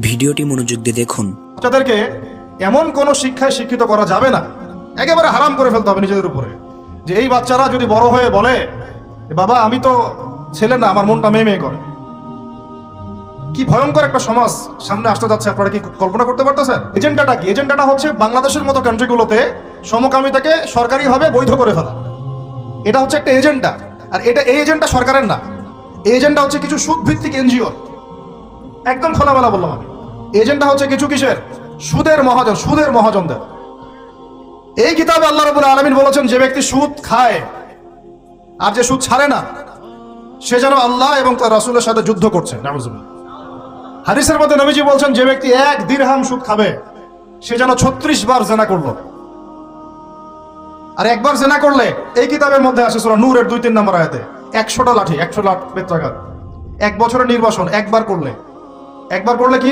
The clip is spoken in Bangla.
ভিডিওটি মনোযোগ দিয়ে দেখুন। বাচ্চাদেরকে এমন কোন শিক্ষায় শিক্ষিত করা যাবে না, একেবারে হারাম করে ফেলতে হবে নিজেদের উপরে, যে এই বাচ্চারা যদি বড় হয়ে বলে বাবা আমি তো ছেলে না, আমার মনটা মেয়ে মেয়ে করে। কি ভয়ঙ্কর একটা সমাজ সামনে আসতে যাচ্ছে, আপনারা কি কল্পনা করতে পারতেছেন? এজেন্ডাটা কি? এজেন্ডাটা হচ্ছে বাংলাদেশের মতো কান্ট্রিগুলোতে সমকামিতাকে সরকারিভাবে বৈধ করে ফেলা। এটা হচ্ছে একটা এজেন্ডা। আর এই এজেন্ডা সরকারের না, এই এজেন্ডা হচ্ছে কিছু সুদ ভিত্তিক এনজিও। একদম খোলামেলা বললাম আমি, এজেন্ডা হচ্ছে কিছু কিসের? সুদের মহাজনদের। এই কিতাবে আল্লাহ রাব্বুল আলামিন বলেছেন, যে ব্যক্তি সুদ খায় আর যে সুদ ছাড়ে না, সে যেন আল্লাহ এবং তার রাসূলের সাথে যুদ্ধ করছে। নাউযুবিল্লাহ। হাদিসের মধ্যে নবীজি বলছেন, যে ব্যক্তি 1 দিরহাম সুদ খাবে, সে যেন 36 বার জিনা করলো। আর একবার জিনা করলে, এই কিতাবের মধ্যে আছে সূরা নূরের 2-3 নম্বর আয়াতে, 100টা লাঠি, 100 লাখ বেত্রাঘাত। 1 বছরের নির্বাসন একবার করলে কি